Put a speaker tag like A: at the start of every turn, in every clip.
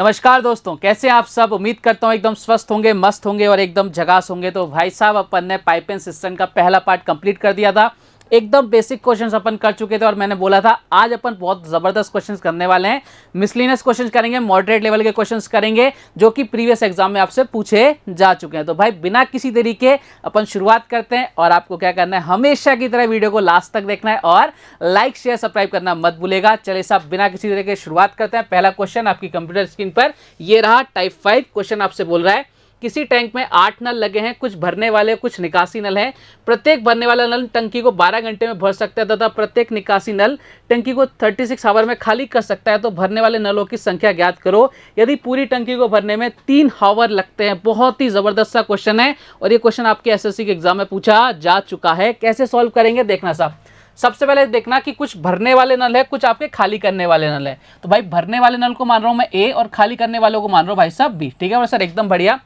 A: नमस्कार दोस्तों, कैसे हैं आप सब। उम्मीद करता हूं एकदम स्वस्थ होंगे, मस्त होंगे और एकदम झकास होंगे। तो भाई साहब, अपन ने पाइप एंड सिस्टम का पहला पार्ट कंप्लीट कर दिया था। एकदम बेसिक क्वेश्चंस अपन कर चुके थे और मैंने बोला था आज अपन बहुत जबरदस्त क्वेश्चंस करने वाले हैं। मिसलिनियस क्वेश्चंस करेंगे, मॉडरेट लेवल के क्वेश्चंस करेंगे जो कि प्रीवियस एग्जाम में आपसे पूछे जा चुके हैं। तो भाई बिना किसी देरी के अपन शुरुआत करते हैं और आपको क्या करना है, हमेशा की तरह वीडियो को लास्ट तक देखना है और लाइक शेयर सब्सक्राइब करना मत भूलेगा। चलिए साहब, बिना किसी देरी के शुरुआत करते हैं। पहला क्वेश्चन आपकी कंप्यूटर स्क्रीन पर ये रहा। टाइप 5 क्वेश्चन आपसे बोल रहा है, किसी टैंक में 8 नल लगे हैं, कुछ भरने वाले कुछ निकासी नल हैं। प्रत्येक भरने वाला नल टंकी को 12 घंटे में भर सकता है तथा प्रत्येक निकासी नल टंकी को 36 आवर में खाली कर सकता है। तो भरने वाले नलों की संख्या ज्ञात करो यदि पूरी टंकी को भरने में 3 आवर लगते हैं। बहुत ही जबरदस्त सा क्वेश्चन है और ये क्वेश्चन आपके एसएससी के एग्जाम में पूछा जा चुका है। कैसे सॉल्व करेंगे देखना साहब। सबसे पहले देखना कि कुछ भरने वाले नल है, कुछ आपके खाली करने वाले नल है। तो भाई भरने वाले नल को मान रहा हूं मैं ए और खाली करने वालों को मान रहा हूं भाई साहब बी। ठीक है सर, एकदम बढ़िया।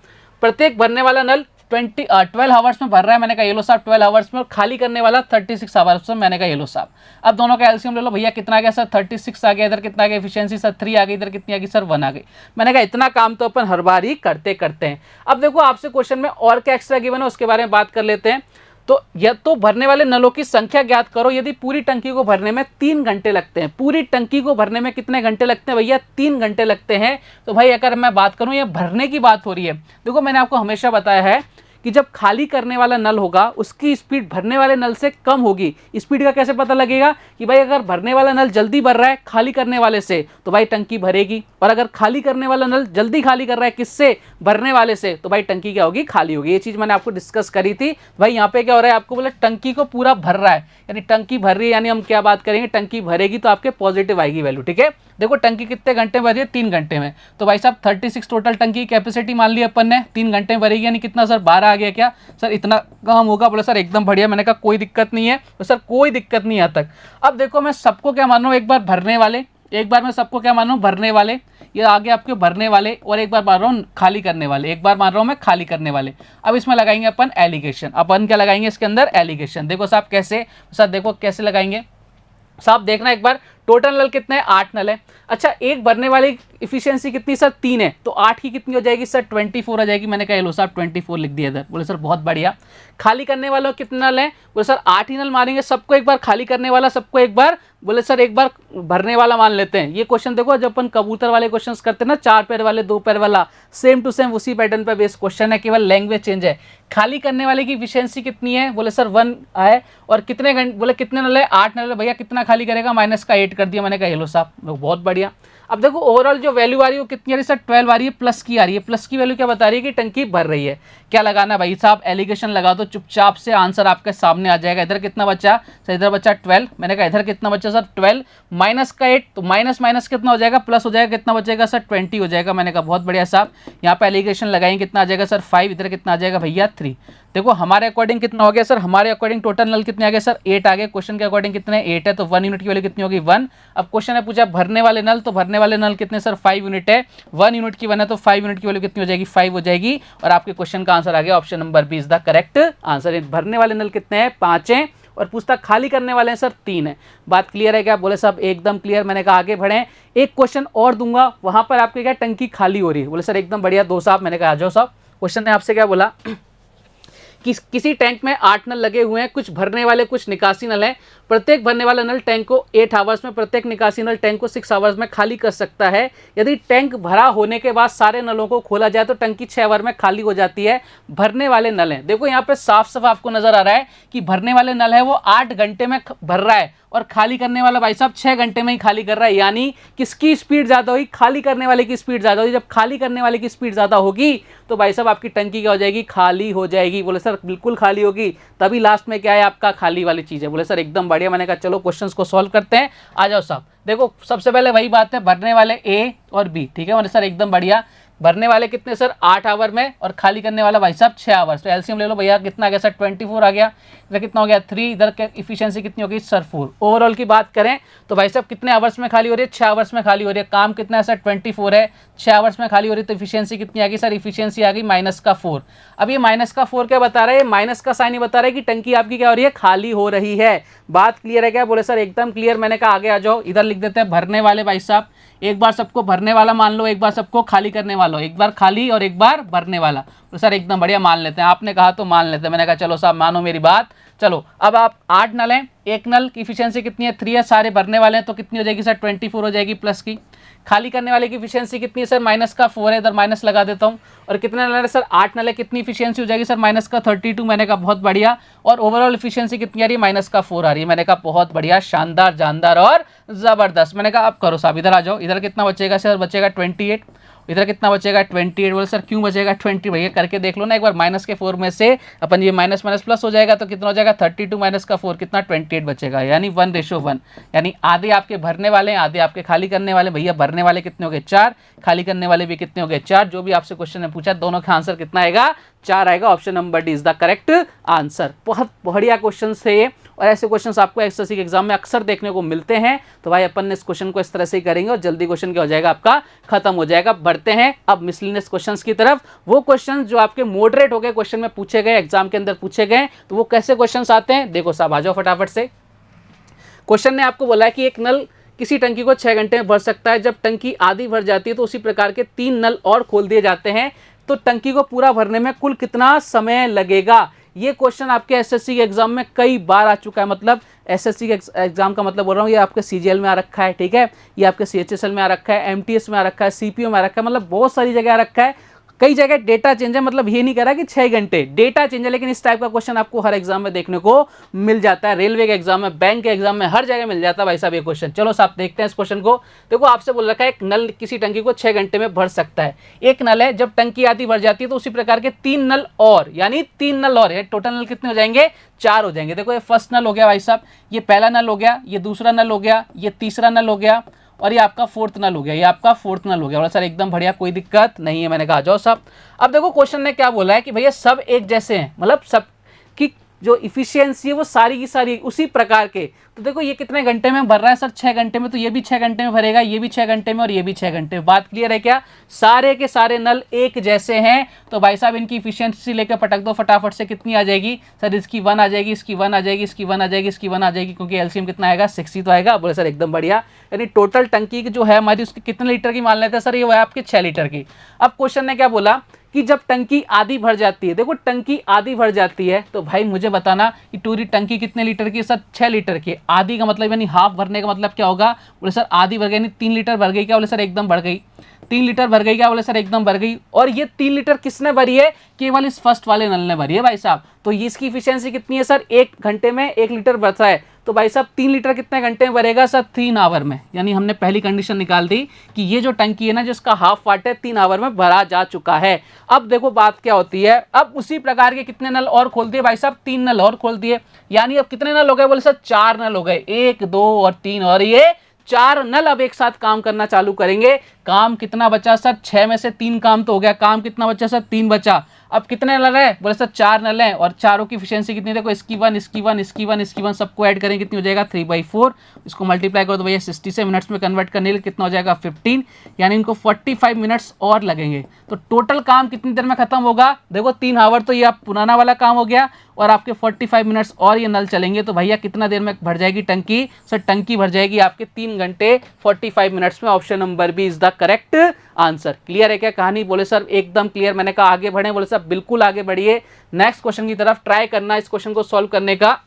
A: प्रत्येक भरने वाला नल 12 आवर्स में भर रहा है, मैंने कहा येलो साहब 12 आवर्स में, और खाली करने वाला 36 आवर्स में, मैंने कहा येलो साहब। अब दोनों का एलसीएम ले लो भैया, कितना आ गया सर 36 आ गया, इधर कितना आ गया एफिशिएंसी सर 3 आ गई, इधर कितनी आ गई सर 1 आ गई। मैंने कहा इतना काम तो अपन हर बार ही करते करते हैं। अब देखो आपसे क्वेश्चन में और क्या एक्स्ट्रा गिवन है उसके बारे में बात कर लेते हैं। तो या तो भरने वाले नलों की संख्या ज्ञात करो यदि पूरी टंकी को भरने में 3 घंटे लगते हैं। पूरी टंकी को भरने में कितने घंटे लगते हैं भैया, 3 घंटे लगते हैं। तो भाई अगर मैं बात करूं, ये भरने की बात हो रही है। देखो मैंने आपको हमेशा बताया है कि जब खाली करने वाला नल होगा उसकी स्पीड भरने वाले नल से कम होगी। स्पीड का कैसे पता लगेगा कि भाई अगर भरने वाला नल जल्दी भर रहा है खाली करने वाले से तो भाई टंकी भरेगी, और अगर खाली करने वाला नल जल्दी खाली कर रहा है किससे, भरने वाले से, तो भाई टंकी क्या होगी, खाली होगी। ये चीज मैंने आपको डिस्कस करी थी। भाई यहाँ पे क्या हो रहा है, आपको बोला टंकी को पूरा भर रहा है, यानी टंकी भर रही है, यानी हम क्या बात करेंगे, टंकी भरेगी तो आपके पॉजिटिव आएगी वैल्यू। ठीक है, देखो टंकी कितने घंटे में भरी है, 3 घंटे में। तो भाई साहब 36 टोटल टंकी की कैपेसिटी मान ली अपन ने, 3 घंटे में भरेगी, यानी कितना सर 12 आ गया क्या सर, इतना काम होगा। बोले सर एकदम बढ़िया। मैंने कहा कोई दिक्कत नहीं है। तो सर कोई दिक्कत नहीं है तक। अब देखो मैं सबको क्या मान रहा हूँ, एक बार भरने वाले, एक बार मैं सबको क्या मान रहा हूँ, भरने वाले, ये आगे आपके भरने वाले, और एक बार मान रहा हूँ खाली करने वाले, एक बार मान रहा हूँ मैं खाली करने वाले। अब इसमें लगाएंगे अपन एलिगेशन। अपन क्या लगाएंगे इसके अंदर, एलिगेशन। देखो साहब कैसे, सर देखो कैसे लगाएंगे साहब, देखना एक बार। टोटल नल कितने हैं, 8 नल है। अच्छा, एक भरने वाली इफिशियंसी कितनी सर 3 है, तो 8 की कितनी हो जाएगी सर 24 आ जाएगी। मैंने कहा लो साहब 24 लिख दिया इधर। बोले सर बहुत बढ़िया। खाली करने वालों कितने नल हैं, बोले सर 8 ही नल मारेंगे, सबको एक बार खाली करने वाला, सबको एक बार, बोले सर एक बार भरने वाला मान लेते हैं। ये क्वेश्चन देखो जब अपन कबूतर वाले क्वेश्चंस करते हैं ना, 4 पैर वाले 2 पैर वाला, सेम टू सेम उसी पैटर्न पर बेस्ड क्वेश्चन है, केवल लैंग्वेज चेंज है। खाली करने वाले की इफिशियंसी कितनी है, बोले सर 1 है, और कितने घंटे, बोले कितने नल है, 8 नल है। भैया कितना खाली करेगा, माइनस का 8 कर दिया। मैंने कहा हेलो साहब बहुत बढ़िया। अब देखो ओवरऑल जो वैल्यू आ रही है वो कितनी आ रही है सर, 12 आ रही है, प्लस की आ रही है। प्लस की वैल्यू क्या बता रही है कि टंकी भर रही है। क्या लगाना भाई साहब, एलिगेशन लगा दो चुपचाप से, आंसर आपके सामने आ जाएगा। इधर कितना बचा सर, इधर बचा 12। मैंने कहा इधर कितना बचा सर 12, माइनस का 8, तो माइनस माइनस कितना हो जाएगा, प्लस हो जाएगा, कितना बचेगा सर 20 हो जाएगा। मैंने कहा बहुत बढ़िया साहब। यहाँ पे एलिगेशन लगाएंगे, कितना आ जाएगा सर 5, इधर कितना आ जाएगा भैया 3। देखो हमारे अकॉर्डिंग कितना हो गया सर, हमारे अकॉर्डिंग टोटल नल कितने आ गए सर 8 आ गए। क्वेश्चन के अकॉर्डिंग कितने 8 है, तो 1 यूनिट की वैल्यू कितनी होगी 1। अब क्वेश्चन है पूछा भरने वाले नल, तो भरने वाले नल कितने सर 5 यूनिट है, 1 यूनिट की 1 है, तो 5 यूनिट की वैल्यू कितनी हो जाएगी 5 हो जाएगी। और आपके क्वेश्चन का आंसर आ गया option number B is the correct answer. भरने वाले नल कितने हैं 5 हैं, और पूछता खाली करने वाले हैं सर 3 है। बात क्लियर है क्या, बोले साहब एकदम क्लियर। मैंने कहा आगे बढ़े, एक क्वेश्चन और दूंगा, वहां पर आपके क्या टंकी खाली हो रही है, बोले सर एकदम बढ़िया 2 साहब। मैंने कहा आ जाओ साहब। क्वेश्चन ने आपसे क्या बोला कि किसी टैंक में 8 नल लगे हुए हैं, कुछ भरने वाले कुछ निकासी नल हैं। प्रत्येक भरने वाला नल टैंक को 8 आवर्स में, प्रत्येक निकासी नल टैंक को 6 आवर्स में खाली कर सकता है। यदि टैंक भरा होने के बाद सारे नलों को खोला जाए तो टंकी 6 आवर में खाली हो जाती है। भरने वाले नल हैं, देखो यहाँ पे साफ साफ आपको नजर आ रहा है कि भरने वाले नल है वो 8 घंटे में भर रहा है, और खाली करने वाला भाई साहब 6 घंटे में ही खाली कर रहा है। यानी किसकी स्पीड ज्यादा हुई, खाली करने वाले की स्पीड ज्यादा हुई। जब खाली करने वाले की स्पीड ज्यादा होगी तो भाई साहब आपकी टंकी क्या हो जाएगी, खाली हो जाएगी। बोले सर बिल्कुल खाली होगी, तभी लास्ट में क्या है आपका खाली वाली चीज है। बोले सर एकदम बढ़िया। मैंने कहा चलो क्वेश्चंस को सॉल्व करते हैं, आ जाओ साहब। देखो सबसे पहले वही बात है, भरने वाले ए और बी, ठीक है। बोले सर एकदम बढ़िया। भरने वाले कितने सर 8 आवर में और खाली करने वाला भाई साहब 6 आवर्स। तो एलसीएम ले लो भैया, कितना आ गया सर 24 आ गया। इधर कितना हो गया 3, इधर इफिशियंसी कितनी होगी सर 4। ओवरऑल की बात करें तो भाई साहब कितने आवर्स में खाली हो रही है, 6 आवर्स में खाली हो रही है। काम कितना है सर 24 है, 6 आवर्स में खाली हो रही है। तो इफिशियंसी कितनी आ गई सर, इफिशियंसी आ गई -4। अब ये -4 क्या बता रहा है, माइनस का साइन ही बता रहा है कि टंकी आपकी क्या हो रही है, खाली हो रही है। बात क्लियर है क्या, बोले सर एकदम क्लियर। मैंने कहा आगे आ जाओ, इधर लिख देते हैं भरने वाले भाई साहब। एक बार सबको भरने वाला मान लो, एक बार सबको खाली करने वाला, एक बार खाली और एक बार भरने वाला। तो सर एकदम बढ़िया मान लेते हैं, आपने कहा तो मान लेते हैं। मैंने कहा चलो साहब मानो मेरी बात। चलो अब आप 8 नल हैं, एक नल की इफिशियंसी कितनी है 3 है, सारे भरने वाले हैं तो कितनी हो जाएगी सर 24 हो जाएगी प्लस की। खाली करने वाले की इफिशियंसी कितनी है सर -4 है, इधर माइनस लगा देता हूँ। और कितने नल है सर 8 नल है, कितनी इफिशियंसी हो जाएगी सर -32। मैंने कहा बहुत बढ़िया। और ओवरऑल इफिशियंसी कितनी आ रही है -4 आ रही है। मैंने कहा बहुत बढ़िया, शानदार, जानदार और जबरदस्त। मैंने कहा अब करो साहब, इधर आ जाओ। इधर कितना बचेगा सर, बचेगा 28। इधर कितना बचेगा 28। बोले सर क्यों बचेगा 20, भैया करके देख लो ना एक बार। -4 में से अपन ये माइनस माइनस प्लस हो जाएगा तो कितना हो जाएगा 32 -4 कितना 28 बचेगा, यानी 1:1। यानी आधे आपके भरने वाले हैं, आधे आपके खाली करने वाले। भैया भरने वाले कितने हो गए 4, खाली करने वाले भी कितने हो गए 4। जो भी आपसे क्वेश्चन ने पूछा दोनों का आंसर कितना आएगा 4 आएगा। Option number D is the correct answer. बहुत बढ़िया क्वेश्चन थे ये, और ऐसे क्वेश्चंस आपको एसएससी के एग्जाम में अक्सर देखने को मिलते हैं। तो भाई अपन ने इस क्वेश्चन को इस तरह से ही करेंगे और जल्दी क्वेश्चन क्या हो जाएगा आपका खत्म हो जाएगा। बढ़ते हैं अब मिसलिनियस क्वेश्चंस की तरफ। वो क्वेश्चन जो आपके मॉडरेट हो गए क्वेश्चन में पूछे गए, एग्जाम के अंदर पूछे गए, तो वो कैसे क्वेश्चन आते हैं देखो साहब। आ जाओ फटाफट से। क्वेश्चन ने आपको बोला है कि एक नल किसी टंकी को 6 घंटे में भर सकता है। जब टंकी आधी भर जाती है तो उसी प्रकार के 3 नल और खोल दिए जाते हैं, तो टंकी को पूरा भरने में कुल कितना समय लगेगा। ये क्वेश्चन आपके एसएससी के एग्जाम में कई बार आ चुका है। मतलब एसएससी के एग्जाम का मतलब बोल रहा हूँ, ये आपके सीजीएल में आ रखा है, ठीक है, ये आपके सीएचएसएल में आ रखा है, एमटीएस में आ रखा है, सीपीओ में आ रखा है, मतलब बहुत सारी जगह आ रखा है। कई जगह डेटा चेंज है, मतलब ये नहीं कह रहा कि 6 घंटे डेटा चेंज है, लेकिन इस टाइप का क्वेश्चन आपको हर एग्जाम में देखने को मिल जाता है। रेलवे के एग्जाम में, बैंक के एग्जाम में, हर जगह मिल जाता है भाई साहब ये क्वेश्चन। चलो साहब देखते हैं इस क्वेश्चन को। देखो आपसे बोल रखा है एक नल किसी टंकी को 6 घंटे में भर सकता है। एक नल है, जब टंकी आधी भर जाती है तो उसी प्रकार के 3 नल और, यानी 3 नल और है। टोटल नल कितने हो जाएंगे 4 हो जाएंगे। देखो ये फर्स्ट नल हो गया भाई साहब, ये पहला नल हो गया, ये दूसरा नल हो गया, ये तीसरा नल हो गया, और ये आपका फोर्थ नल हो गया, ये आपका फोर्थ नल हो गया। बोला सर एकदम बढ़िया, कोई दिक्कत नहीं है। मैंने कहा जाओ साहब। अब देखो क्वेश्चन ने क्या बोला है कि भैया सब एक जैसे हैं, मतलब सब की जो इफिशियंसी है वो सारी की सारी उसी प्रकार के। तो देखो ये कितने घंटे में भर रहा है सर 6 घंटे में, तो ये भी 6 घंटे में भरेगा, ये भी 6 घंटे में और ये भी 6 घंटे में। बात क्लियर है क्या, सारे के सारे नल एक जैसे हैं। तो भाई साहब इनकी इफिशियंसी लेकर पटक दो फटाफट से, कितनी आ जाएगी सर, इसकी 1 आ जाएगी, इसकी 1 आ जाएगी, इसकी 1 आ जाएगी, इसकी 1 आ जाएगी, क्योंकि एलसीएम कितना आएगा 6 ही तो आएगा। बोले सर एकदम बढ़िया। यानी टोटल टंकी जो है हमारी उसकी कितने लीटर की मान लेते हैं सर, ये है आपके 6 लीटर की। अब क्वेश्चन ने क्या बोला कि जब टंकी आधी भर जाती है, देखो टंकी आधी भर जाती है तो भाई मुझे बताना कि पूरी टंकी कितने लीटर की है सर, 6 लीटर की। आधी का मतलब यानी हाफ भरने का मतलब क्या होगा, बोले सर आधी भर गई यानी 3 लीटर भर गई क्या, बोले सर एकदम भर गई। 3 लीटर भर गई क्या, बोले सर एकदम भर गई। और ये 3 लीटर किसने भरी है, केवल इस फर्स्ट वाले नल ने भरी है भाई साहब। तो इसकी इफिशियंसी कितनी है सर, 1 घंटे में 1 लीटर भरता है। तो भाई साहब 3 लीटर कितने घंटे में भरेगा सर, 3 आवर में। यानी हमने पहली कंडीशन निकाल दी कि ये जो टंकी है ना जिसका हाफ पार्ट है 3 आवर में भरा जा चुका है। अब देखो बात क्या होती है, अब उसी प्रकार के कितने नल और खोल दिए भाई साहब, 3 नल और खोल दिए। यानी अब कितने नल हो गए, बोले सर 4 नल हो गए, 1 2 और 3, और ये 4 नल अब एक साथ काम करना चालू करेंगे। काम कितना बचा सर, 6 में से 3 काम तो हो गया, काम कितना बचा सर 3 बचा। अब कितने नल है, बोले सर 4 नल हैं, और चारों की एफिशिएंसी कितनी, देखो इसकी 1 इसकी 1 इसकी 1 इसकी 1 सबको ऐड करेंगे कितनी हो जाएगा 3/4। इसको मल्टीप्लाई करो तो भैया 60 से मिनट्स में कन्वर्ट करने के लिए कितना हो जाएगा 15, यानी इनको 45 मिनट्स और लगेंगे। तो टोटल काम कितनी देर में खत्म होगा, देखो 3 आवर तो ये आप पुराना वाला काम हो गया, और आपके 45 मिनट्स और ये नल चलेंगे तो भैया कितना देर में भर जाएगी टंकी सर, टंकी भर जाएगी आपके 3 घंटे 45 मिनट्स में। Option number B is the correct answer. Clear है क्या कहानी, बोले सर एकदम क्लियर। मैंने कहा आगे बढ़े, बोले सर बिल्कुल आगे बढ़िए। नेक्स्ट क्वेश्चन की तरफ ट्राई करना इस क्वेश्चन को सॉल्व करने का।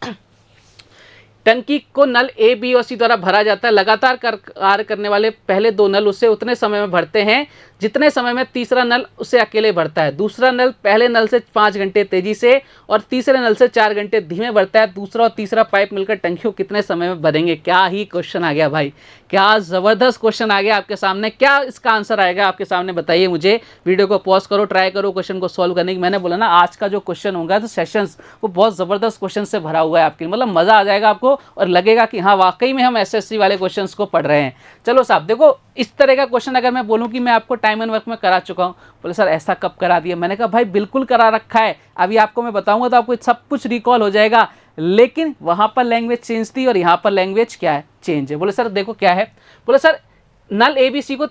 A: टंकी को नल ए बी और सी द्वारा भरा जाता है। लगातार कार्य करने वाले पहले 2 नल उसे उतने समय में भरते हैं जितने समय में तीसरा नल उसे अकेले भरता है। दूसरा नल पहले नल से 5 घंटे तेजी से और तीसरे नल से 4 घंटे धीमे भरता है। दूसरा और तीसरा पाइप मिलकर टंकी को कितने समय में भरेंगे। क्या ही क्वेश्चन आ गया भाई, क्या ज़बरदस्त क्वेश्चन आ गया आपके सामने। क्या इसका आंसर आएगा आपके सामने बताइए मुझे। वीडियो को पॉज करो, ट्राई करो क्वेश्चन को सॉल्व करने की। मैंने बोला ना आज का जो क्वेश्चन होगा तो सेशंस वो बहुत ज़बरदस्त क्वेश्चन से भरा हुआ है आपके, मतलब मज़ा आ जाएगा आपको। और लगेगा कि हाँ वाकई में हम एसएससी वाले क्वेश्चंस को पढ़ रहे हैं। चलो साहब देखो, इस तरह का क्वेश्चन अगर मैं बोलूँ कि मैं आपको टाइम एंड वर्क में करा चुका हूँ, बोले सर ऐसा कब करा दिया? मैंने कहा भाई बिल्कुल करा रखा है, अभी आपको मैं बताऊंगा तो आपको सब कुछ रिकॉल हो जाएगा, लेकिन वहां पर लैंग्वेज चेंज थी और यहाँ पर लैंग्वेज क्या है, चेंज है। बोले सर देखो क्या है? बोले सर नल एबीसी को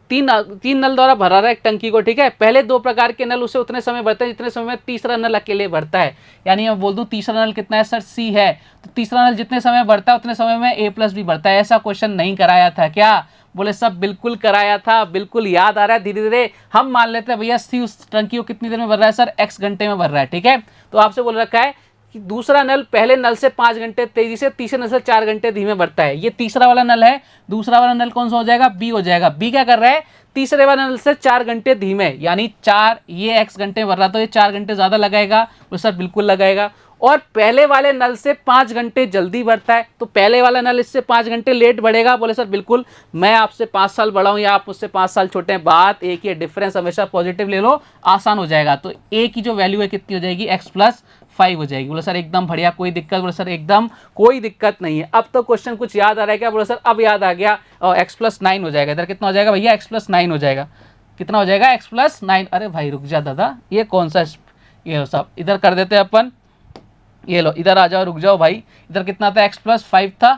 A: तीन नल द्वारा भरा रहा है एक टंकी को, ठीक है। पहले दो प्रकार के नल उसे उतने समय भरते हैं जितने समय में तीसरा नल अकेले भरता है। यानी मैं बोल दूं तीसरा नल कितना है सर, सी है, तो तीसरा नल जितने समय भरता है उतने समय में ए प्लस भी भरता है। ऐसा क्वेश्चन नहीं कराया था क्या? बोले सब बिल्कुल कराया था, बिल्कुल याद आ रहा है। धीरे धीरे हम मान लेते हैं भैया सी उस टंकी को कितनी देर में भर रहा है सर, एक्स घंटे में भर रहा है, ठीक है। तो आपसे बोल रखा है कि दूसरा नल पहले नल से 5 घंटे तेजी से, तीसरे नल से 4 घंटे धीमे बढ़ता है। ये तीसरा वाला नल है, दूसरा वाला नल कौन सा हो जाएगा, बी हो जाएगा। बी क्या कर रहा है, तीसरे वाले नल से 4 घंटे धीमे, यानी 4 ये x घंटे भर रहा, तो ये 4 घंटे ज्यादा लगाएगा। तो सर बिल्कुल लगाएगा। और पहले वाले नल से 5 घंटे जल्दी बढ़ता है, तो पहले वाला नल इससे 5 घंटे लेट बढ़ेगा। बोले सर बिल्कुल, मैं आपसे 5 साल बड़ा हूं या आप मुझसे 5 साल छोटे हैं, बात एक ही है, डिफरेंस हमेशा पॉजिटिव ले लो, आसान हो जाएगा। तो ए की जो वैल्यू है कितनी हो जाएगी, x+5 हो जाएगी। बोले सर एकदम बढ़िया, कोई दिक्कत? बोले सर एकदम कोई दिक्कत नहीं है। अब तो क्वेश्चन कुछ याद आ रहा है क्या? बोले सर अब याद आ गया, और x+9 हो जाएगा। इधर कितना हो जाएगा भैया, x+9 हो जाएगा। कितना हो जाएगा, x+9। अरे भाई रुक जा दादा, ये कौन सा, ये सब इधर कर देते हैं अपन। ये लो इधर आ जाओ, रुक जाओ भाई। इधर कितना था, x+5 था,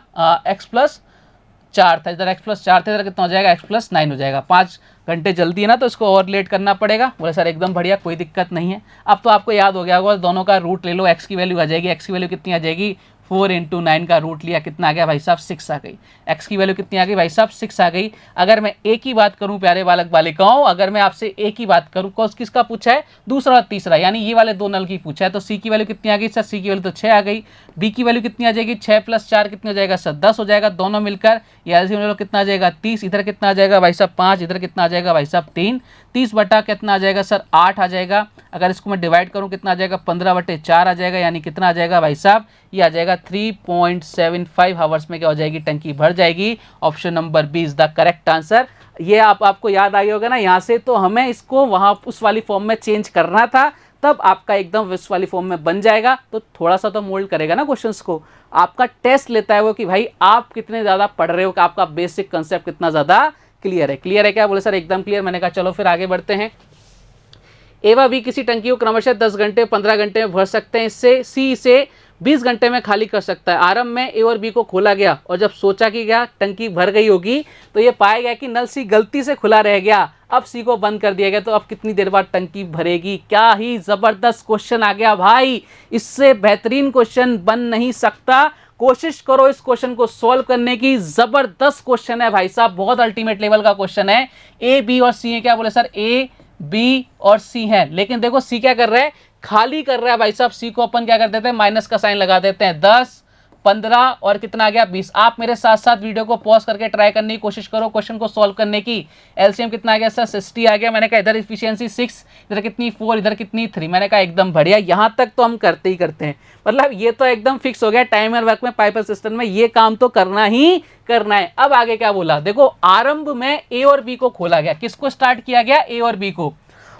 A: x+4 था, इधर x+4 था, इधर कितना हो जाएगा, x+9 हो जाएगा। 5 घंटे जल्दी है ना, तो इसको और लेट करना पड़ेगा। बोले सर एकदम बढ़िया, कोई दिक्कत नहीं है। अब तो आपको याद हो गया होगा, दोनों का रूट ले लो, x की वैल्यू आ जाएगी। x की वैल्यू कितनी आ जाएगी, 4 × 9 का रूट लिया, कितना आ गया भाई साहब, 6 आ गई। x की वैल्यू कितनी आ गई भाई साहब, 6 आ गई। अगर मैं a की बात करूं प्यारे बालक बालिकाओं, अगर मैं आपसे a की बात करूं, कौन किसका पूछा है, दूसरा और तीसरा, यानी ये वाले दो नल की पूछा है। तो c की वैल्यू कितनी आ गई सर, c की वैल्यू तो 6 आ गई। b की वैल्यू कितनी आ जाएगी, 6 + 4 कितनी हो जाएगा सर, 10 हो जाएगा। दोनों मिलकर ये एलसीएम ले लो, कितना आ जाएगा 30। इधर कितना आ जाएगा भाई साहब 5, इधर कितना आ जाएगा भाई साहब 3। 30 बटा कितना आ जाएगा सर, 8 आ जाएगा। अगर इसको मैं डिवाइड करूं कितना आ जाएगा, 15/4 आ जाएगा, यानी कितना आ जाएगा भाई साहब, ये आ जाएगा 3.75 हावर्स में क्या हो जाएगी, टंकी भर जाएगी। Option number B is the correct answer. ये आपको याद आ गया होगा ना यहाँ से, तो हमें इसको वहाँ उस वाली फॉर्म में चेंज करना था, तब आपका एकदम इस वाली फॉर्म में बन जाएगा। तो थोड़ा सा तो मोल्ड करेगा ना क्वेश्चंस को। आपका टेस्ट लेता है वो कि भाई आप कितने ज़्यादा पढ़ रहे हो, कि आपका बेसिक कंसेप्ट कितना ज़्यादा क्लियर है। क्लियर है क्या? बोले सर एकदम क्लियर। मैंने कहा चलो फिर आगे बढ़ते हैं। ए व बी किसी टंकी को क्रमशः 10 घंटे 15 घंटे में भर सकते हैं। इससे सी इसे 20 घंटे में खाली कर सकता है। आरंभ में ए और बी को खोला गया और जब सोचा कि क्या टंकी भर गई होगी, तो ये पाया गया कि नल सी गलती से खुला रह गया। अब सी को बंद कर दिया गया, तो अब कितनी देर बाद टंकी भरेगी? क्या ही जबरदस्त क्वेश्चन आ गया भाई, इससे बेहतरीन क्वेश्चन बन नहीं सकता। कोशिश करो इस क्वेश्चन को सॉल्व करने की, जबरदस्त क्वेश्चन है भाई साहब, बहुत अल्टीमेट लेवल का क्वेश्चन है। ए बी और सी है, क्या बोले सर, ए बी और सी है, लेकिन देखो सी क्या कर रहा है, खाली कर रहा है भाई साहब। सी को अपन क्या कर देते हैं, माइनस का साइन लगा देते हैं। 10 15 और कितना आ गया 20। आप मेरे साथ साथ वीडियो को पॉज करके ट्राई करने की कोशिश करो क्वेश्चन को सॉल्व करने की। एलसीएम कितना आ गया सर, 60 आ गया। मैंने कहा इधर इफिशियंसी 6, इधर कितनी 4, इधर कितनी 3। मैंने कहा एकदम बढ़िया, यहाँ तक तो हम करते ही करते हैं, मतलब ये तो एकदम फिक्स हो गया। टाइमर वर्क में, पाइपर सिस्टम में ये काम तो करना ही करना है। अब आगे क्या बोला देखो, आरंभ में ए और बी को खोला गया। किसको स्टार्ट किया गया, ए और बी को।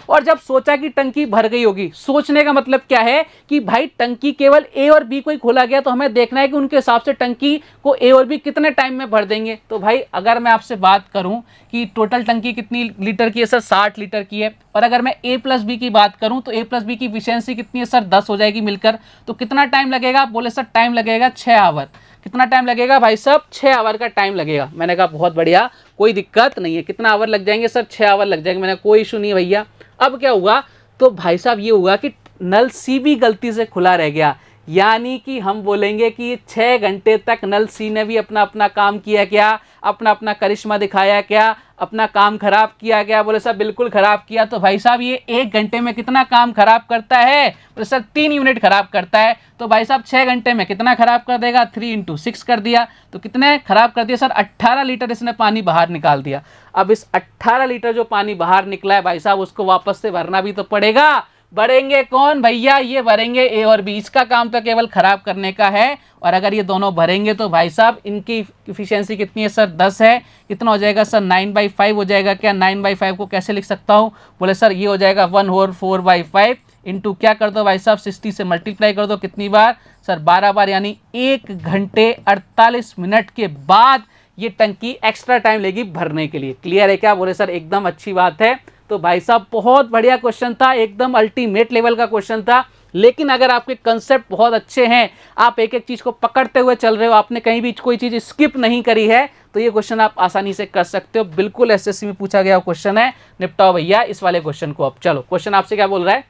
A: और जब सोचा कि टंकी भर गई होगी, सोचने का मतलब क्या है कि भाई टंकी केवल ए और बी को ही खोला गया, तो हमें देखना है कि उनके हिसाब से टंकी को ए और बी कितने टाइम में भर देंगे। तो भाई अगर मैं आपसे बात करूं कि टोटल टंकी कितनी लीटर की है सर, 60 लीटर की है। और अगर मैं ए प्लस बी की बात करूं तो ए प्लस बी की एफिशिएंसी कितनी है सर, 10 हो जाएगी मिलकर। तो कितना टाइम लगेगा, बोले सर टाइम लगेगा 6 आवर। कितना टाइम लगेगा भाई साहब, 6 आवर का टाइम लगेगा। मैंने कहा बहुत बढ़िया, कोई दिक्कत नहीं है। कितना आवर लग जाएंगे सर, 6 आवर लग जाएंगे। मैंने कोई इशू नहीं भैया। अब क्या हुआ, तो भाई साहब ये हुआ कि नल सी भी गलती से खुला रह गया, यानी कि हम बोलेंगे कि 6 घंटे तक नल सी ने भी अपना अपना काम किया क्या, अपना अपना करिश्मा दिखाया क्या, अपना काम खराब किया क्या। बोले सर बिल्कुल खराब किया। तो भाई साहब ये 1 घंटे में कितना काम खराब करता है, बोले सर 3 यूनिट खराब करता है। तो भाई साहब 6 घंटे में कितना खराब कर देगा, 3 × 6 कर दिया, तो कितने खराब कर दिया सर, 18 लीटर इसने पानी बाहर निकाल दिया। अब इस 18 लीटर जो पानी बाहर निकला है भाई साहब, उसको वापस से भरना भी तो पड़ेगा। भरेंगे कौन भैया, ये भरेंगे ए और बी। इसका काम तो केवल खराब करने का है। और अगर ये दोनों भरेंगे तो भाई साहब इनकी इफिशियंसी कितनी है सर, 10 है। कितना हो जाएगा सर, 9/5 हो जाएगा क्या। 9/5 को कैसे लिख सकता हूँ, बोले सर ये हो जाएगा 1/4/5, इंटू क्या कर दो भाई साहब 60 से मल्टीप्लाई कर दो, कितनी बार सर 12 बार, यानी 1 घंटे 48 मिनट के बाद ये टंकी एक्स्ट्रा टाइम लेगी भरने के लिए। क्लियर है क्या? बोले सर एकदम अच्छी बात है। तो भाई साहब बहुत बढ़िया क्वेश्चन था, एकदम अल्टीमेट लेवल का क्वेश्चन था। लेकिन अगर आपके कंसेप्ट बहुत अच्छे हैं, आप एक एक चीज को पकड़ते हुए चल रहे हो, आपने कहीं भी कोई चीज स्किप नहीं करी है, तो ये क्वेश्चन आप आसानी से कर सकते हो। बिल्कुल एसएससी में पूछा गया क्वेश्चन है। निपटाओ भैया इस वाले क्वेश्चन को। अब चलो क्वेश्चन आपसे क्या बोल रहा है,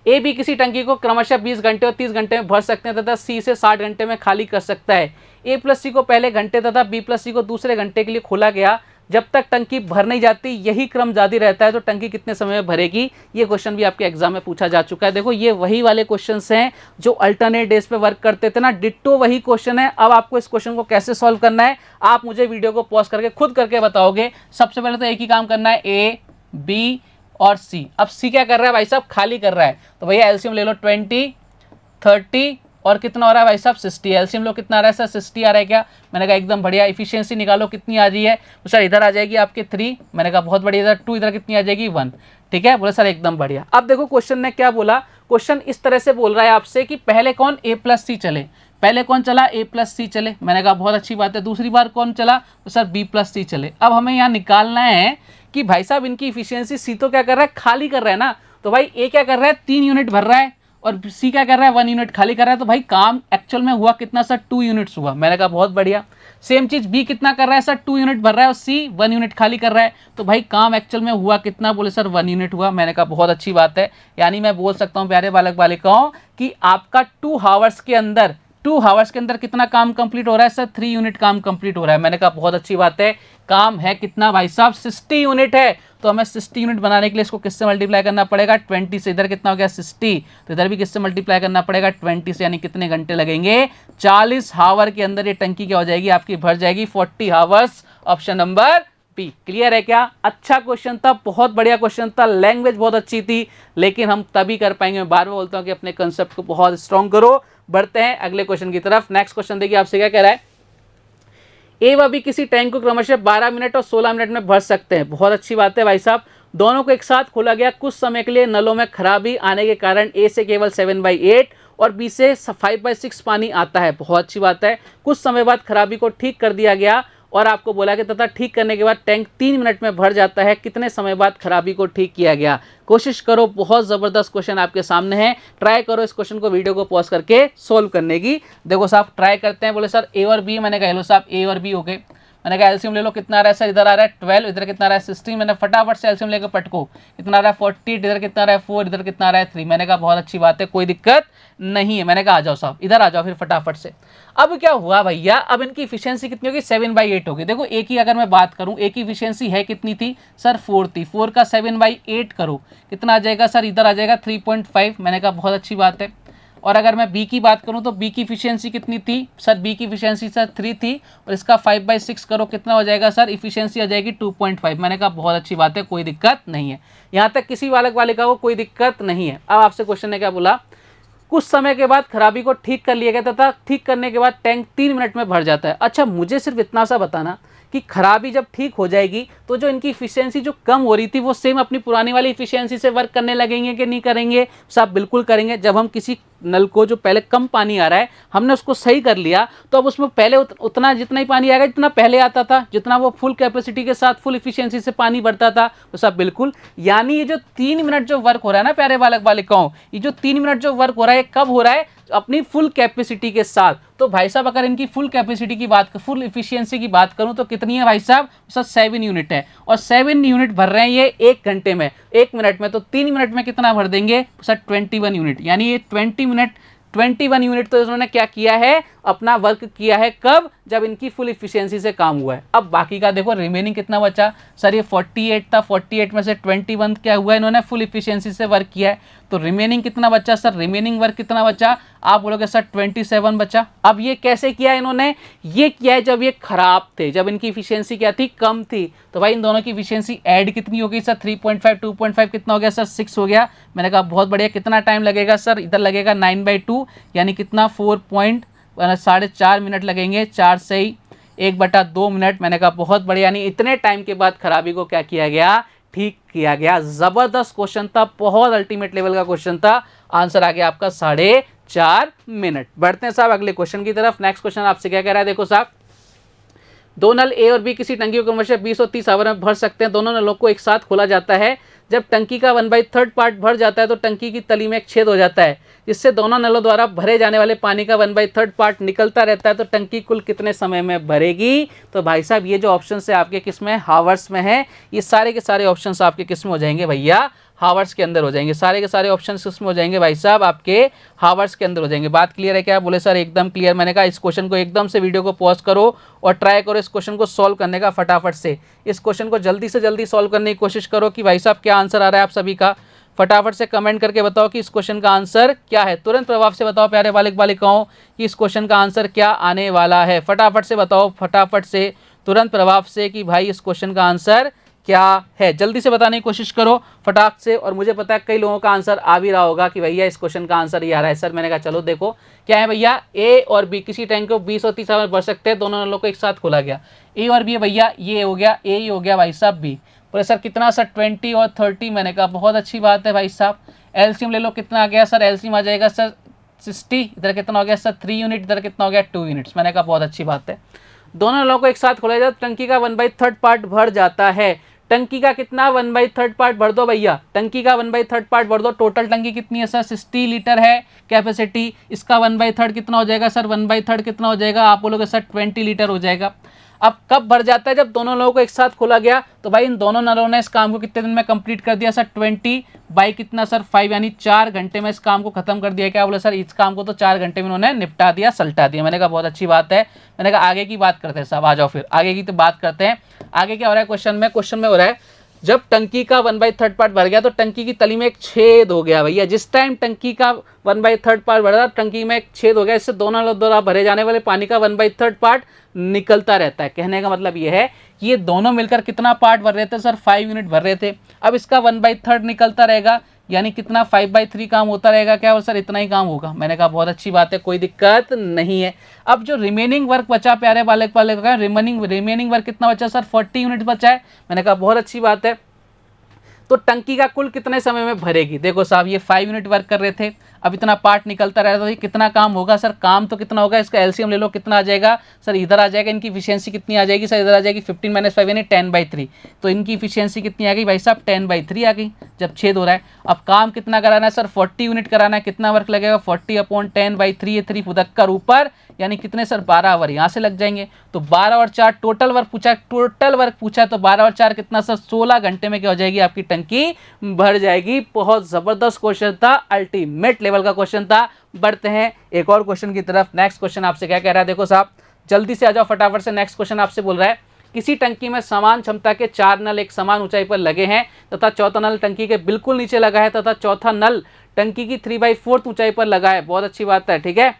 A: ए बी किसी टंकी को क्रमशः 20 घंटे और 30 घंटे में भर सकते हैं तथा सी से 60 घंटे में खाली कर सकता है। ए प्लस सी को पहले घंटे तथा बी प्लस सी को दूसरे घंटे के लिए खोला गया। जब तक टंकी भर नहीं जाती यही क्रम जारी रहता है तो टंकी कितने समय में भरेगी। ये क्वेश्चन भी आपके एग्जाम में पूछा जा चुका है। देखो ये वही वाले क्वेश्चंस हैं जो अल्टरनेट डेज पे वर्क करते थे ना, डिट्टो वही क्वेश्चन है। अब आपको इस क्वेश्चन को कैसे सॉल्व करना है, आप मुझे वीडियो को पॉज करके खुद करके बताओगे। सबसे पहले तो एक ही काम करना है, ए बी और सी। अब सी क्या कर रहा है भाई साहब, खाली कर रहा है, तो भैया एलसीएम ले लो 20 30 और कितना हो रहा है भाई साहब 60। एलसीएम लो कितना आ रहा है सर 60 आ रहा है क्या? मैंने कहा एकदम बढ़िया। इफिशियंसी निकालो कितनी आ रही है, तो सर इधर आ जाएगी आपके 3, मैंने कहा बहुत बढ़िया। इधर 2, इधर कितनी आ जाएगी 1। ठीक है, बोले सर एकदम बढ़िया। अब देखो क्वेश्चन ने क्या बोला, क्वेश्चन इस तरह से बोल रहा है आपसे कि पहले कौन ए प्लस सी चले, पहले कौन चला ए प्लस सी चले, मैंने कहा बहुत अच्छी बात है। दूसरी बार कौन चला, तो सर बी प्लस सी चले। अब हमें यहाँ निकालना है कि भाई साहब इनकी इफिशियंसी, सी तो क्या कर रहा है खाली कर रहा है ना, तो भाई ए क्या कर रहा है 3 यूनिट भर रहा है और सी क्या कर रहा है 1 यूनिट खाली कर रहा है, तो भाई काम एक्चुअल में हुआ कितना सर 2 यूनिट्स हुआ। मैंने कहा बहुत बढ़िया। सेम चीज बी कितना कर रहा है सर 2 यूनिट भर रहा है और सी 1 यूनिट खाली कर रहा है, तो भाई काम एक्चुअल में हुआ कितना, बोले सर 1 यूनिट हुआ। मैंने कहा बहुत अच्छी बात है। यानी मैं बोल सकता हूँ प्यारे बालक बालिकाओं कि आपका 2 हावर्स के अंदर कितना काम कंप्लीट हो रहा है सर 3 यूनिट काम कंप्लीट हो रहा है। मैंने कहा बहुत अच्छी बात है। काम है कितना भाई साहब 60 यूनिट है, तो हमें 60 यूनिट बनाने के लिए इसको किससे मल्टीप्लाई करना पड़ेगा 20 से। इधर कितना हो गया 60, तो इधर भी किससे मल्टीप्लाई करना पड़ेगा 20 से, यानी कितने घंटे लगेंगे 40 हावर के अंदर ये टंकी क्या हो जाएगी आपकी भर जाएगी 40 hours. Option number B. Clear है क्या? अच्छा क्वेश्चन था, बहुत बढ़िया क्वेश्चन था, लैंग्वेज बहुत अच्छी थी, लेकिन हम तभी कर पाएंगे। मैं बार बार बोलता हूँ कि अपने कंसेप्ट को बहुत स्ट्रॉन्ग करो। बढ़ते हैं अगले क्वेश्चन की तरफ। नेक्स्ट क्वेश्चन देखिए आपसे क्या कह रहा है, ए व बी किसी टैंक को क्रमशः 12 मिनट और 16 मिनट में भर सकते हैं। बहुत अच्छी बात है भाई साहब। दोनों को एक साथ खोला गया, कुछ समय के लिए नलों में खराबी आने के कारण ए से केवल 7/8 और बी से 5/6 पानी आता है। बहुत अच्छी बात है। कुछ समय बाद खराबी को ठीक कर दिया गया और आपको बोला कि तथा ठीक करने के बाद टैंक 3 मिनट में भर जाता है। कितने समय बाद खराबी को ठीक किया गया? कोशिश करो, बहुत ज़बरदस्त क्वेश्चन आपके सामने है। ट्राई करो इस क्वेश्चन को वीडियो को पॉज करके सोल्व करने की। देखो साहब ट्राई करते हैं। बोले सर ए और बी, मैंने कहा लो साहब ए और बी हो गए। मैंने कहा एलसीएम ले लो, कितना आ रहा है सर, इधर आ रहा है 12, इधर कितना आ रहा है 16। मैंने फटाफट से एलसीएम लेकर पटको, कितना आ रहा है 48, इधर कितना आ रहा है 4, इधर कितना आ रहा है 3। मैंने कहा बहुत अच्छी बात है, कोई दिक्कत नहीं है। मैंने कहा आ जाओ साहब, इधर आ जाओ फिर फटाफट से। अब क्या हुआ भैया, अब इनकी इफिशियंसी कितनी होगी 7/8 होगी। देखो एक ही अगर मैं बात करूं, एक ही इफिशियंसी है कितनी थी सर 4 थी, 4 का 7/8 करो, कितना आ जाएगा सर, इधर आ जाएगा 3.5। मैंने कहा बहुत अच्छी बात है। और अगर मैं बी की बात करूं तो बी की इफिशियंसी कितनी थी सर, बी की इफिशियंसी सर 3 थी और इसका 5/6 करो, कितना हो जाएगा सर, इफिशियंसी आ जाएगी 2.5। मैंने कहा बहुत अच्छी बात है, कोई दिक्कत नहीं है। यहाँ तक किसी बालक बालिका को कोई दिक्कत नहीं है। अब आपसे क्वेश्चन ने क्या बोला, कुछ समय के बाद खराबी को ठीक कर लिया गया तथा ठीक करने के बाद टैंक 3 मिनट में भर जाता है। अच्छा मुझे सिर्फ इतना सा बताना कि खराबी जब ठीक हो जाएगी तो जो इनकी इफिशियंसी जो कम हो रही थी वो सेम अपनी पुरानी वाली इफिशियंसी से वर्क करने लगेंगे कि नहीं करेंगे? साहब बिल्कुल करेंगे। जब हम किसी नल को जो पहले कम पानी आ रहा है हमने उसको सही कर लिया, तो अब उसमें पहले उतना जितना ही पानी आएगा जितना पहले आता था, जितना वो फुल कैपेसिटी के साथ फुल इफिशियंसी से पानी भरता था, तो साहब बिल्कुल। यानी ये जो 3 मिनट जो वर्क हो रहा है ना प्यारे बालक बालिकाओं, ये जो 3 मिनट जो वर्क हो रहा है कब हो रहा है, अपनी फुल कैपेसिटी के साथ। तो भाई साहब अगर इनकी फुल कैपेसिटी की बात, फुल इफिशियंसी की बात करूं तो कितनी है भाई साहब सर 7 यूनिट है, और 7 यूनिट भर रहे हैं ये 1 घंटे में, 1 मिनट में, तो 3 मिनट में कितना भर देंगे सर 21 यूनिट। यानी ये 21 यूनिट तो इन्होंने क्या किया है, अपना वर्क किया है। कब? जब इनकी फुल इफिशियंसी से काम हुआ है। अब बाकी का देखो रिमेनिंग कितना बचा सर, ये 48 था, 48 में से 21 क्या हुआ, इन्होंने फुल इफिशियंसी से वर्क किया है, तो रिमेनिंग कितना बचा सर, रिमेनिंग वर्क कितना बचा, आप बोलोगे सर 27 बचा। अब ये कैसे किया इन्होंने, ये किया है जब ये खराब थे, जब इनकी इफिशियंसी क्या थी, कम थी, तो भाई इन दोनों की इफिशियंसी ऐड कितनी हो गई सर 3.5, 2.5 कितना हो गया सर 6 हो गया। मैंने कहा बहुत बढ़िया। कितना टाइम लगेगा सर, इधर लगेगा 9/2, यानी कितना 4.4 मिनट लगेंगे, 4 से ही 1/2 मिनट। मैंने कहा बहुत बढ़िया। यानी इतने टाइम के बाद खराबी को क्या किया गया, ठीक किया गया। जबरदस्त क्वेश्चन था, बहुत अल्टीमेट लेवल का क्वेश्चन था। आंसर आ गया आपका 4.5 मिनट। बढ़ते हैं साहब अगले क्वेश्चन की तरफ। नेक्स्ट क्वेश्चन आपसे क्या कह रहा है, देखो साहब, दो नल ए और बी किसी टंकी को क्रमशः 20 और 30 आवर में भर सकते हैं। दोनों नलों को एक साथ खोला जाता है। जब टंकी का 1/3 पार्ट भर जाता है तो टंकी की तली में एक छेद हो जाता है, जिससे दोनों नलों द्वारा भरे जाने वाले पानी का 1/3 पार्ट निकलता रहता है। तो टंकी कुल कितने समय में भरेगी? तो भाई साहब ये जो ऑप्शन है आपके किस में, हावर्स में है। ये सारे के सारे ऑप्शन आपके किस में हो जाएंगे भैया, हावर्स के अंदर हो जाएंगे। सारे के सारे ऑप्शन किसमें हो जाएंगे भाई साहब, आपके हावर्स के अंदर हो जाएंगे। बात क्लियर है क्या? बोले सर एकदम क्लियर। मैंने कहा इस क्वेश्चन को एकदम से वीडियो को पॉज करो और ट्राई करो इस क्वेश्चन को सॉल्व करने का फटाफट से। इस क्वेश्चन को जल्दी से जल्दी सॉल्व करने की कोशिश करो कि भाई साहब क्या आंसर आ रहा है आप सभी का। फटाफट से कमेंट करके बताओ कि इस क्वेश्चन का आंसर क्या है। तुरंत प्रभाव से बताओ प्यारे बालक बालिकाओं कि इस क्वेश्चन का आंसर क्या आने वाला है। फटाफट से बताओ, फटाफट से, तुरंत प्रभाव से कि भाई इस क्वेश्चन का आंसर क्या है। जल्दी से बताने की कोशिश करो फटाक से। और मुझे पता है कई लोगों का आंसर आ भी रहा होगा कि भैया इस क्वेश्चन का आंसर ये आ रहा है सर। मैंने कहा चलो देखो क्या है भैया, ए और बी किसी टैंक को 20 और 30 आवर भर सकते हैं। दोनों नलों को एक साथ खोला गया। ए और बी भैया, ये हो गया ए, ये हो गया भाई साहब बी। बोले सर कितना सर, 20 और 30। मैंने कहा बहुत अच्छी बात है भाई साहब। एलसीएम ले लो, कितना आ गया सर, एलसीएम आ जाएगा सर 60। इधर कितना हो गया सर 3 यूनिट, इधर कितना हो गया 2 यूनिट्स। मैंने कहा बहुत अच्छी बात है। दोनों नलों को एक साथ खोला जाए टंकी का 1/3 पार्ट भर जाता है। टंकी का कितना 1/3 पार्ट भर दो भैया, टंकी का 1/3 पार्ट भर दो। टोटल टंकी कितनी है सर, 60 लीटर है कैपेसिटी। इसका 1/3 कितना हो जाएगा सर, 1/3 कितना हो जाएगा, आप बोलोगे सर 20 लीटर हो जाएगा। अब कब भर जाता है, जब दोनों नलों को एक साथ खोला गया। तो भाई इन दोनों नलों ने इस काम को कितने दिन में कंप्लीट कर दिया सर, 20 बाई कितना सर 5, यानी 4 घंटे में इस काम को खत्म कर दिया। क्या बोले सर, इस काम को तो 4 घंटे में उन्होंने निपटा दिया, सलटा दिया। मैंने कहा बहुत अच्छी बात है। मैंने कहा आगे की बात करते हैं साहब, आ जाओ फिर आगे की तो बात करते हैं। आगे क्या हो रहा है क्वेश्चन में हो रहा है, जब टंकी का 1/3 पार्ट भर गया तो टंकी की तली में एक छेद हो गया। भैया जिस टाइम टंकी का 1/3 पार्ट भरा, टंकी में एक छेद हो गया। इससे दोनों नलों द्वारा भरे जाने वाले पानी का 1/3 पार्ट निकलता रहता है। कहने का मतलब ये है कि ये दोनों मिलकर कितना पार्ट भर रहे थे सर, 5 यूनिट भर रहे थे। अब इसका 1/3 निकलता रहेगा, यानी कितना 5/3 काम होता रहेगा। क्या हो सर, इतना ही काम होगा। मैंने कहा बहुत अच्छी बात है, कोई दिक्कत नहीं है। अब जो रिमेनिंग वर्क बचा प्यारे बालक बालिका का, रिमेनिंग वर्क कितना बचा सर, 40 यूनिट बचा है। मैंने कहा बहुत अच्छी बात है। तो टंकी का कुल कितने समय में भरेगी? देखो साहब ये 5 यूनिट वर्क कर रहे थे, अब इतना पार्ट निकलता रहा तो ये कितना काम होगा सर, काम तो कितना होगा, इसका एलसीएम ले लो कितना आ जाएगा सर, इधर आ जाएगा। इनकी इफिशियंसी कितनी आ जाएगी सर, इधर आ जाएगी 15 - 5 यानी 10/3। तो इनकी इफिशियंसी कितनी आ गई भाई साहब, 10/3 आ गई जब छेद हो रहा है। अब काम कितना कराना है सर, 40 यूनिट कराना है। कितना वर्क लगेगा, 40/10/3, ये 3 फुदक्कर ऊपर, यानी कितने सर 12 आवर यहाँ से लग जाएंगे। तो 12 और 4 टोटल वर्क पूछा, तो 12 और 4 कितना सर, 16 घंटे में क्या हो जाएगी आपकी टंकी भर जाएगी। बहुत जबरदस्त क्वेश्चन था, अल्टीमेट लेवल का क्वेश्चन था। बढ़ते हैं एक और क्वेश्चन की तरफ। नेक्स्ट क्वेश्चन आपसे क्या कह रहा है, देखो साहब जल्दी से आ जाओ फटाफट से। नेक्स्ट क्वेश्चन आपसे बोल रहा है, किसी टंकी में समान क्षमता के 4 नल एक समान ऊंचाई पर लगे हैं तथा चौथा नल टंकी के बिल्कुल नीचे लगा है तथा चौथा नल टंकी की 3/4 ऊंचाई पर लगा है। बहुत अच्छी बात है, ठीक है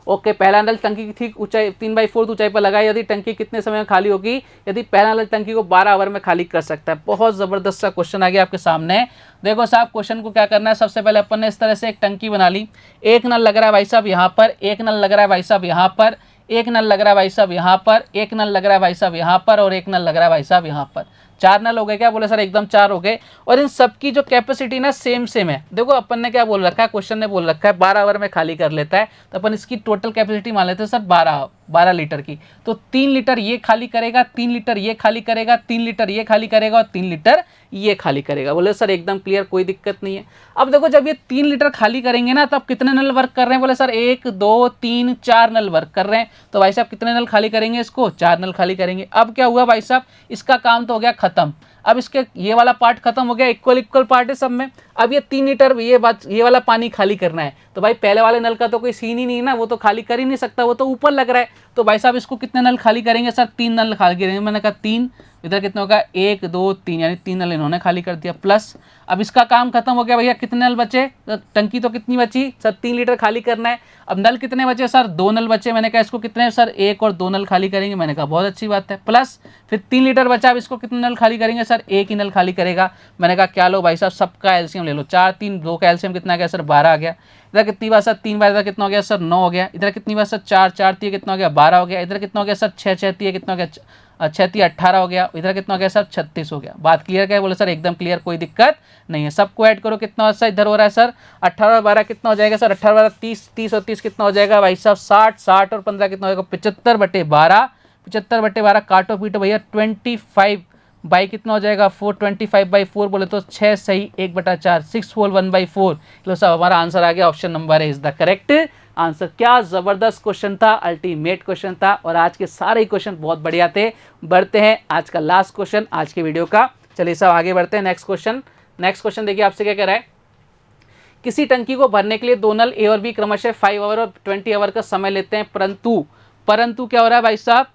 A: ओके। पहला नल टंकी की ठीक ऊंचाई 3/4 ऊंचाई पर लगा है। यदि टंकी कितने समय में खाली होगी? यदि पहला नल टंकी को 12 आवर में खाली कर सकता है। बहुत जबरदस्त सा क्वेश्चन आ गया आपके सामने। देखो साहब क्वेश्चन को क्या करना है, सबसे पहले अपन ने इस तरह से एक टंकी बना ली। एक नल लग रहा है भाई साहब यहाँ पर, एक नल लग रहा है भाई साहब यहाँ पर, एक नल लग रहा है भाई साहब यहाँ पर, एक नल लग रहा है भाई साहब यहाँ पर, और एक नल लग रहा है भाई साहब यहाँ पर। 4 नल हो गए क्या? बोले सर एकदम 4 हो गए। और इन सबकी जो कैपेसिटी ना सेम है। देखो अपन ने क्या बोल रखा है, क्वेश्चन ने बोल रखा है 12 आवर में खाली कर लेता है, तो अपन इसकी टोटल कैपेसिटी मान लेते हैं सर 12 लीटर की। तो 3 लीटर ये खाली करेगा, 3 लीटर ये खाली करेगा, 3 लीटर ये खाली करेगा और 3 लीटर ये खाली करेगा। बोले सर एकदम क्लियर, कोई दिक्कत नहीं है। अब देखो जब ये 3 लीटर खाली करेंगे ना, तब कितने नल वर्क कर रहे हैं? बोले सर 1 2 3 4 नल वर्क कर रहे हैं। तो भाई साहब कितने नल खाली करेंगे? इसको 4 नल खाली करेंगे। अब क्या हुआ भाई साहब, इसका काम तो हो गया खत्म। अब इसके ये वाला पार्ट खत्म हो गया, इक्वल पार्ट है सब में। अब ये 3 लीटर ये वाला पानी खाली करना है। तो भाई पहले वाले नल का तो कोई सीन ही नहीं है ना, वो तो खाली कर ही नहीं सकता, वो तो ऊपर लग रहा है। तो भाई साहब इसको कितने नल खाली करेंगे सर? 3 नल खाली करेंगे। मैंने कहा 3, इधर कितना होगा 1 2 3, यानी 3 नल इन्होंने खाली कर दिया। प्लस अब इसका काम खत्म हो गया भैया। कितने नल बचे? टंकी तो कितनी बची सर, 3 लीटर खाली करना है। अब नल कितने बचे सर? 2 नल बचे। मैंने कहा इसको कितने सर, 1 और 2 नल खाली करेंगे। मैंने कहा बहुत अच्छी बात है। प्लस फिर 3 लीटर बचा, अब इसको कितने नल खाली करेंगे सर? सर एक ही नल खाली करेगा। मैंने कहा क्या लो भाई साहब, सबका एलसीएम ले लो। 4 3 2 का एलसीएम कितना आ गया सर, 12 आ गया। इधर कितनी बार सर, 3 बार, इधर कितना हो गया सर, 9 हो गया। इधर कितनी बार सर, 4 4 3 कितना हो गया, 12 हो गया। इधर कितना हो गया सर, 6 6 3 कितना हो गया, 6 3 18 हो गया। इधर कितना हो गया सर, 36 हो गया। बात क्लियर क्या है, बोले सर एकदम क्लियर, कोई दिक्कत नहीं है। सबको ऐड करो, कितना सर इधर हो रहा है सर, 18 और 12 कितना हो जाएगा सर, 18 12 30, 30 और 30 कितना हो जाएगा भाई साहब, 60, 60 और 15 कितना हो जाएगा, 75/12, 75/12 काटो पीटो भैया, 25 बाई कितना हो जाएगा 4, 25/4 बोले तो 6 सही 1/4, 6 होल 1/4। लो साहब हमारा आंसर आ गया, option number is the correct answer. क्या जबरदस्त क्वेश्चन था, अल्टीमेट क्वेश्चन था, और आज के सारे ही क्वेश्चन बहुत बढ़िया थे। बढ़ते हैं आज का लास्ट क्वेश्चन आज के वीडियो का। चलिए साहब आगे बढ़ते हैं, नेक्स्ट क्वेश्चन देखिए आपसे क्या कह रहा है। किसी टंकी को भरने के लिए दो नल ए और बी क्रमशः 5 आवर और 20 आवर का समय लेते हैं, परंतु क्या हो रहा है भाई साहब,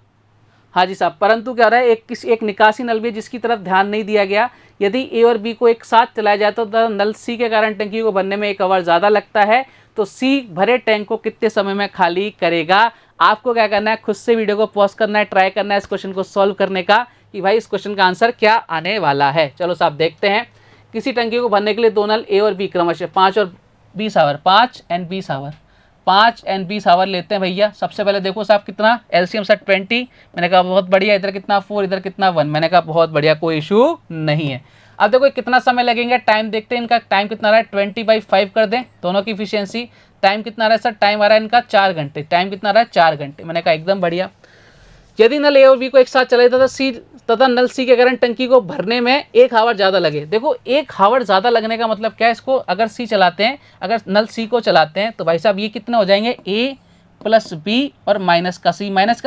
A: हाँ जी साहब, परंतु क्या हो रहा है, एक निकासी नल भी है जिसकी तरफ ध्यान नहीं दिया गया। यदि ए और बी को एक साथ चलाया जाए तो नल सी के कारण टंकी को भरने में 1 आवर ज़्यादा लगता है, तो सी भरे टैंक को कितने समय में खाली करेगा। आपको क्या करना है, खुद से वीडियो को पॉज करना है, ट्राई करना है इस क्वेश्चन को सॉल्व करने का कि भाई इस क्वेश्चन का आंसर क्या आने वाला है। चलो साहब देखते हैं। किसी टंकी को भरने के लिए दो नल ए और बी क्रमशः 5 और 20 आवर, 5 और 20 आवर लेते हैं भैया। सबसे पहले देखो साहब कितना एलसीएम सर 20, मैंने कहा बहुत बढ़िया। इधर कितना 4, इधर कितना 1, मैंने कहा बहुत बढ़िया, कोई इशू नहीं है। अब देखो कितना समय लगेंगे, टाइम देखते हैं। इनका टाइम कितना रहा है, 20/5 कर दें दोनों की इफिशियंसी। टाइम कितना रहा है सर, टाइम आ रहा है इनका 4 घंटे, टाइम कितना रहा है 4 घंटे, मैंने कहा एकदम बढ़िया। यदि नल ए और बी को एक साथ चलाए तथा नल सी के कारण टंकी को भरने में 1 आवर ज़्यादा लगे। देखो 1 आवर ज़्यादा लगने का मतलब क्या है, इसको अगर सी चलाते हैं, अगर नल सी को चलाते हैं तो भाई साहब ये कितने हो जाएंगे, ए प्लस बी और माइनस का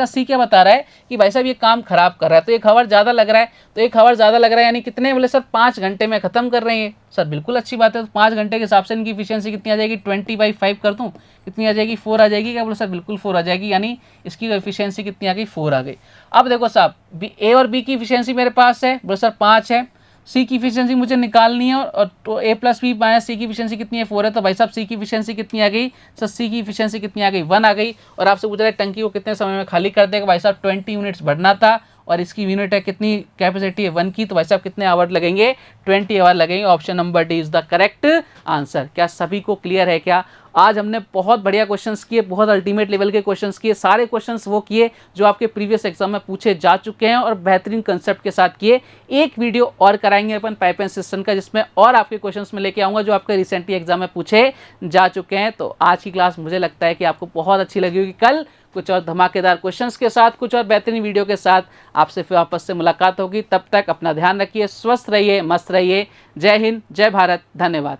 A: सी क्या बता रहा है कि भाई साहब ये काम खराब कर रहा है, तो 1 आवर ज़्यादा लग रहा है। तो 1 आवर ज़्यादा लग रहा है यानी कितने, बोले सर 5 घंटे में ख़त्म कर रहे हैं सर, बिल्कुल अच्छी बात है। तो 5 घंटे के हिसाब से इनकी इफिशियंसी कितनी आ जाएगी, 20/5 कर दूँ, कितनी आ जाएगी 4 आ जाएगी क्या, बोले सर बिल्कुल 4 आ जाएगी, यानी इसकी एफिशिएंसी कितनी आ गई 4 आ गई। अब देखो साहब ए और बी की इफिशियंसी मेरे पास है, बोले सर 5 है। सी की इफिशियंसी मुझे निकालनी है और तो ए प्लस बी माइनस सी की इफिशियंसी कितनी है 4 है, तो भाई साहब सी की इफिशियंसी कितनी आ गई सर, सी की इफिशियंसी कितनी आ गई 1 आ गई। और आपसे पूछ रहा है टंकी को कितने समय में खाली कर देगा, भाई साहब 20 यूनिट्स भरना था और इसकी यूनिट है कितनी, कैपेसिटी है 1 की, तो भाई साहब कितने आवर लगेंगे, 20 आवर लगेंगे। Option number D is the correct answer. क्या सभी को क्लियर है क्या? आज हमने बहुत बढ़िया क्वेश्चंस किए, बहुत अल्टीमेट लेवल के क्वेश्चंस किए, सारे क्वेश्चंस वो किए जो आपके प्रीवियस एग्जाम में पूछे जा चुके हैं और बेहतरीन कंसेप्ट के साथ किए। एक वीडियो और कराएंगे अपन पाइपलाइन सिस्टम का, जिसमें और आपके क्वेश्चंस में लेके आऊँगा जो आपके रिसेंटली एग्जाम में पूछे जा चुके हैं। तो आज की क्लास मुझे लगता है कि आपको बहुत अच्छी लगी होगी। कल कुछ और धमाकेदार क्वेश्चंस के साथ, कुछ और बेहतरीन वीडियो के साथ आपसे फिर वापस से मुलाकात होगी। तब तक अपना ध्यान रखिए, स्वस्थ रहिए, मस्त रहिए। जय हिंद, जय भारत, धन्यवाद।